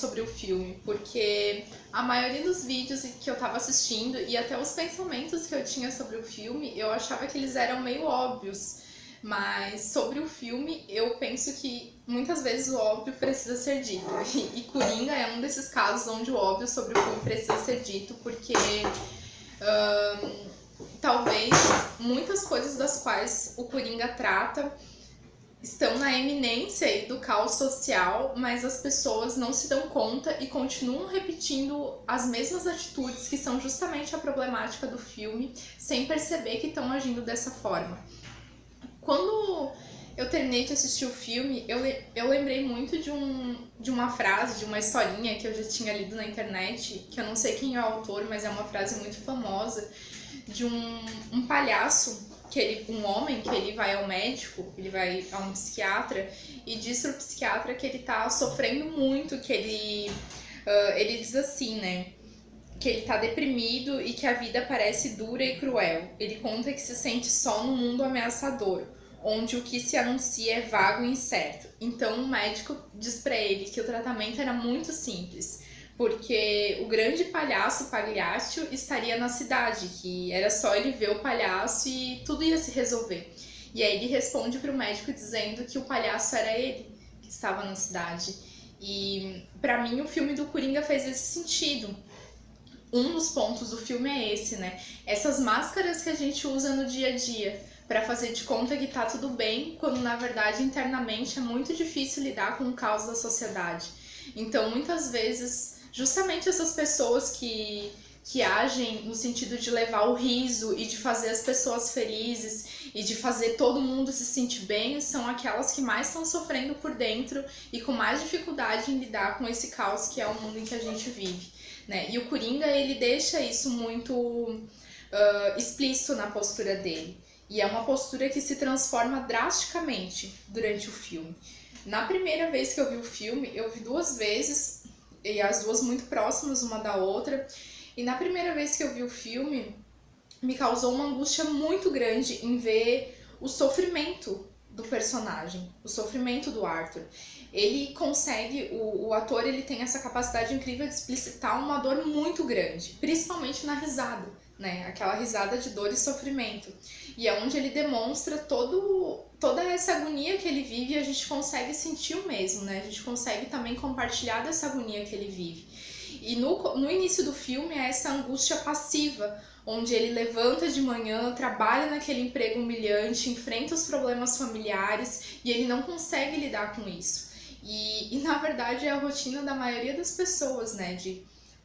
sobre o filme, porque a maioria dos vídeos que eu tava assistindo e até os pensamentos que eu tinha sobre o filme, eu achava que eles eram meio óbvios. Mas sobre o filme, eu penso que muitas vezes o óbvio precisa ser dito. E Coringa é um desses casos onde o óbvio sobre o filme precisa ser dito, porque talvez muitas coisas das quais o Coringa trata estão na eminência do caos social, mas as pessoas não se dão conta e continuam repetindo as mesmas atitudes que são justamente a problemática do filme, sem perceber que estão agindo dessa forma. Quando eu terminei de assistir o filme, eu lembrei muito de uma frase, de uma historinha que eu já tinha lido na internet, que eu não sei quem é o autor, mas é uma frase muito famosa, de um palhaço, um homem que ele vai ao médico, ele vai a um psiquiatra e diz pro psiquiatra que ele tá sofrendo muito, que ele diz assim, né, que ele tá deprimido e que a vida parece dura e cruel. Ele conta que se sente só num mundo ameaçador, onde o que se anuncia é vago e incerto. Então o médico diz pra ele que o tratamento era muito simples, porque o grande palhaço Pagliaccio estaria na cidade, que era só ele ver o palhaço e tudo ia se resolver. E aí ele responde pro médico dizendo que o palhaço era ele, que estava na cidade. E pra mim o filme do Coringa fez esse sentido. Um dos pontos do filme é esse, né? Essas máscaras que a gente usa no dia a dia para fazer de conta que tá tudo bem, quando na verdade internamente é muito difícil lidar com o caos da sociedade. Então, muitas vezes, justamente essas pessoas que agem no sentido de levar o riso e de fazer as pessoas felizes e de fazer todo mundo se sentir bem, são aquelas que mais estão sofrendo por dentro e com mais dificuldade em lidar com esse caos que é o mundo em que a gente vive, né? E o Coringa, ele deixa isso muito explícito na postura dele. E é uma postura que se transforma drasticamente durante o filme. Na primeira vez que eu vi o filme, eu vi 2 vezes, e as duas muito próximas uma da outra. E na primeira vez que eu vi o filme, me causou uma angústia muito grande em ver o sofrimento do personagem, o sofrimento do Arthur. Ele consegue, o ator, ele tem essa capacidade incrível de explicitar uma dor muito grande, principalmente na risada, né? Aquela risada de dor e sofrimento. E é onde ele demonstra toda essa agonia que ele vive e a gente consegue sentir o mesmo, né? A gente consegue também compartilhar dessa agonia que ele vive. E no início do filme é essa angústia passiva, onde ele levanta de manhã, trabalha naquele emprego humilhante, enfrenta os problemas familiares e ele não consegue lidar com isso. E na verdade é a rotina da maioria das pessoas, né?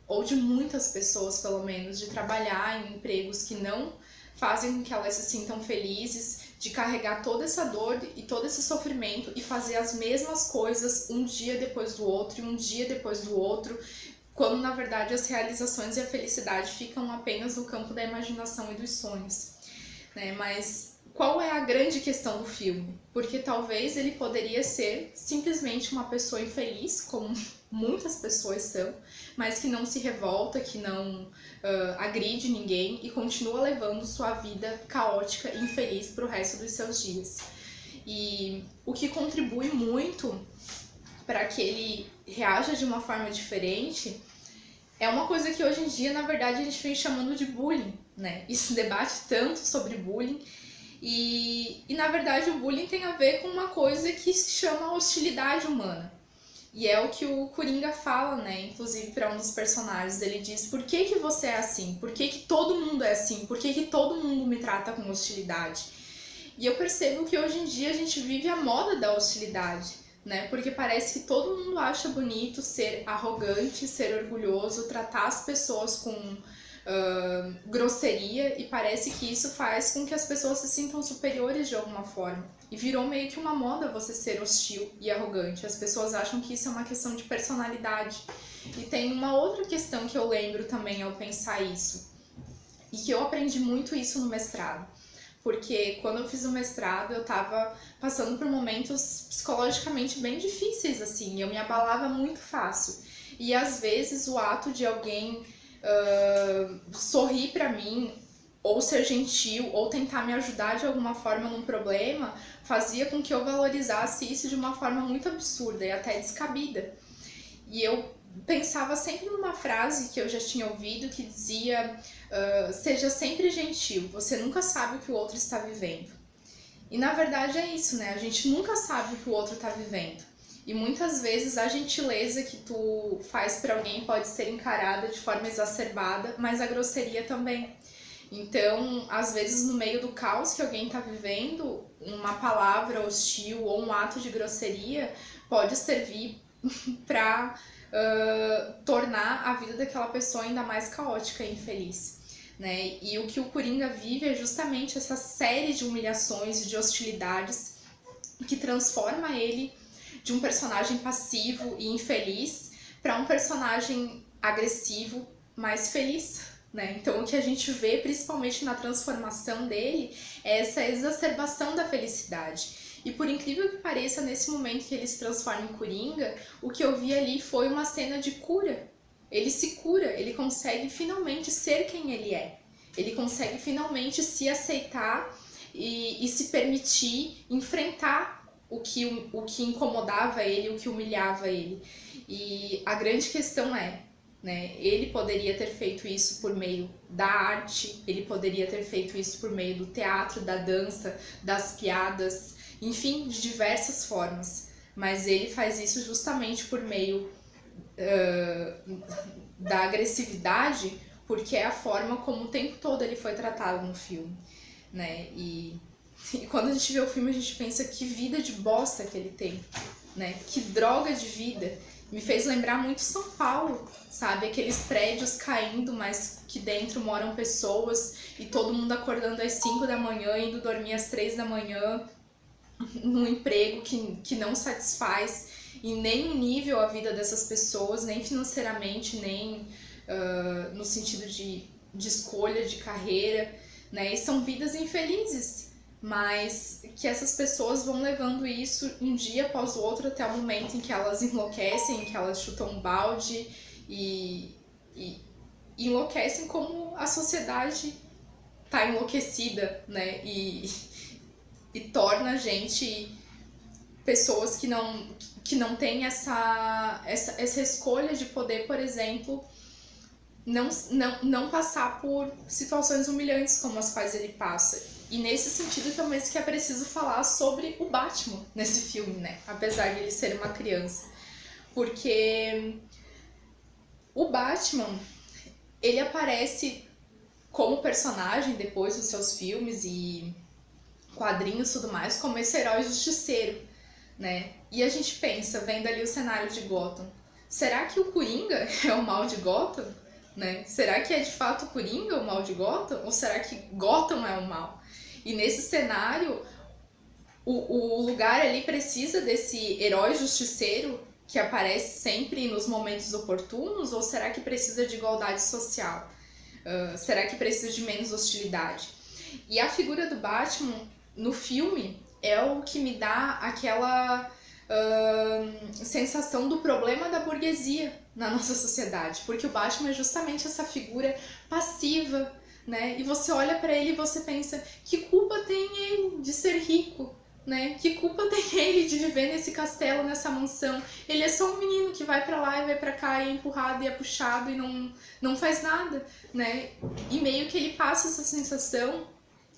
Ou de muitas pessoas, pelo menos, de trabalhar em empregos que não fazem com que elas se sintam felizes, de carregar toda essa dor e todo esse sofrimento e fazer as mesmas coisas um dia depois do outro e um dia depois do outro, quando na verdade as realizações e a felicidade ficam apenas no campo da imaginação e dos sonhos, né? Mas qual é a grande questão do filme? Porque talvez ele poderia ser simplesmente uma pessoa infeliz, como muitas pessoas são, mas que não se revolta, que não agride ninguém e continua levando sua vida caótica e infeliz para o resto dos seus dias. E o que contribui muito para que ele reaja de uma forma diferente é uma coisa que hoje em dia, na verdade, a gente vem chamando de bullying, né? E se debate tanto sobre bullying. E na verdade, o bullying tem a ver com uma coisa que se chama hostilidade humana. E é o que o Coringa fala, né? Inclusive para um dos personagens. Ele diz, por que você é assim? Por que todo mundo é assim? Por que todo mundo me trata com hostilidade? E eu percebo que hoje em dia a gente vive a moda da hostilidade, né? Porque parece que todo mundo acha bonito ser arrogante, ser orgulhoso, tratar as pessoas com grosseria, e parece que isso faz com que as pessoas se sintam superiores de alguma forma. E virou meio que uma moda você ser hostil e arrogante. As pessoas acham que isso é uma questão de personalidade. E tem uma outra questão que eu lembro também ao pensar isso, e que eu aprendi muito isso no mestrado. Porque quando eu fiz o mestrado, eu tava passando por momentos psicologicamente bem difíceis, assim. Eu me abalava muito fácil. E às vezes o ato de alguém sorrir pra mim, ou ser gentil, ou tentar me ajudar de alguma forma num problema, fazia com que eu valorizasse isso de uma forma muito absurda e até descabida. E eu pensava sempre numa frase que eu já tinha ouvido que dizia: seja sempre gentil, você nunca sabe o que o outro está vivendo. E na verdade é isso, né? A gente nunca sabe o que o outro está vivendo. E muitas vezes a gentileza que tu faz para alguém pode ser encarada de forma exacerbada, mas a grosseria também. Então, às vezes, no meio do caos que alguém está vivendo, uma palavra hostil ou um ato de grosseria pode servir para tornar a vida daquela pessoa ainda mais caótica e infeliz. Né? E o que o Coringa vive é justamente essa série de humilhações e de hostilidades que transforma ele de um personagem passivo e infeliz para um personagem agressivo, mais feliz. Né? Então, o que a gente vê, principalmente na transformação dele, é essa exacerbação da felicidade. E por incrível que pareça, nesse momento que ele se transforma em Coringa, o que eu vi ali foi uma cena de cura. Ele se cura, ele consegue finalmente ser quem ele é. Ele consegue finalmente se aceitar e se permitir enfrentar o que incomodava ele, o que humilhava ele. E a grande questão é, né, ele poderia ter feito isso por meio da arte, ele poderia ter feito isso por meio do teatro, da dança, das piadas, enfim, de diversas formas. Mas ele faz isso justamente por meio da agressividade, porque é a forma como o tempo todo ele foi tratado no filme, né? E quando a gente vê o filme, a gente pensa que vida de bosta que ele tem, né? Que droga de vida. Me fez lembrar muito São Paulo, sabe? Aqueles prédios caindo, mas que dentro moram pessoas e todo mundo acordando às 5 da manhã, indo dormir às 3 da manhã, num emprego que não satisfaz em nenhum nível a vida dessas pessoas, nem financeiramente, nem no sentido de escolha de carreira, né? E são vidas infelizes, mas que essas pessoas vão levando isso um dia após o outro até o momento em que elas enlouquecem, em que elas chutam um balde e enlouquecem como a sociedade tá enlouquecida, né? E torna a gente pessoas que não têm essa escolha de poder, por exemplo, não passar por situações humilhantes como as quais ele passa. E nesse sentido também que é preciso falar sobre o Batman nesse filme, né? Apesar de ele ser uma criança. Porque o Batman, ele aparece como personagem depois dos seus filmes e quadrinhos e tudo mais, como esse herói justiceiro, né? E a gente pensa, vendo ali o cenário de Gotham, será que o Coringa é o mal de Gotham? Né? Será que é de fato o Coringa o mal de Gotham? Ou será que Gotham é o mal? E nesse cenário, o lugar ali precisa desse herói justiceiro que aparece sempre nos momentos oportunos? Ou será que precisa de igualdade social? Será que precisa de menos hostilidade? E a figura do Batman no filme é o que me dá aquela sensação do problema da burguesia na nossa sociedade, porque o Batman é justamente essa figura passiva, né? E você olha para ele e você pensa, que culpa tem ele de ser rico, né? Que culpa tem ele de viver nesse castelo, nessa mansão? Ele é só um menino que vai para lá e vai para cá e é empurrado e é puxado e não faz nada, né? E meio que ele passa essa sensação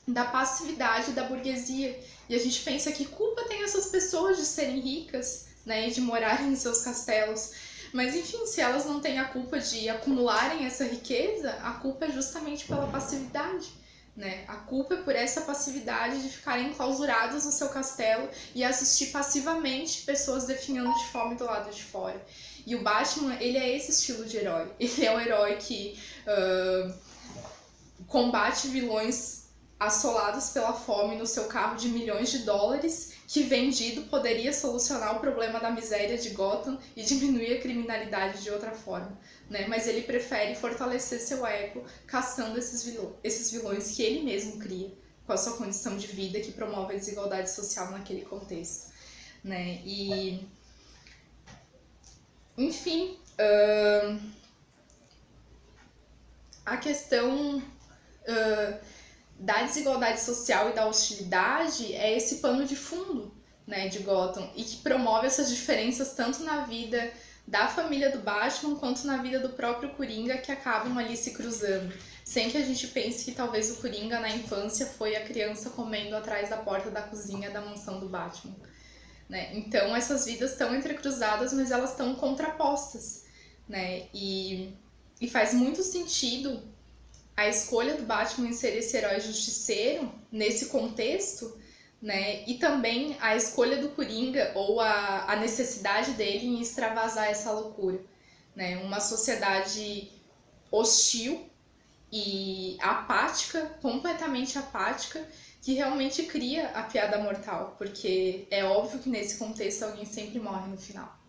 da passividade da burguesia. E a gente pensa, que culpa tem essas pessoas de serem ricas, né, e de morarem em seus castelos? Mas enfim, se elas não têm a culpa de acumularem essa riqueza, a culpa é justamente pela passividade, né? A culpa é por essa passividade de ficarem enclausurados no seu castelo e assistir passivamente pessoas definhando de fome do lado de fora. E o Batman, ele é esse estilo de herói. Ele é um herói que combate vilões assolados pela fome no seu carro de milhões de dólares, que vendido poderia solucionar o problema da miséria de Gotham e diminuir a criminalidade de outra forma, né? Mas ele prefere fortalecer seu ego caçando esses vilões que ele mesmo cria com a sua condição de vida, que promove a desigualdade social naquele contexto, né? E enfim, a questão da desigualdade social e da hostilidade é esse pano de fundo, né, de Gotham, e que promove essas diferenças tanto na vida da família do Batman quanto na vida do próprio Coringa, que acabam ali se cruzando. Sem que a gente pense que talvez o Coringa na infância foi a criança comendo atrás da porta da cozinha da mansão do Batman, né? Então essas vidas estão entrecruzadas, mas elas estão contrapostas, né? E faz muito sentido a escolha do Batman em ser esse herói justiceiro nesse contexto, né? E também a escolha do Coringa ou a necessidade dele em extravasar essa loucura, né? Uma sociedade hostil e apática, completamente apática, que realmente cria a piada mortal, porque é óbvio que nesse contexto alguém sempre morre no final.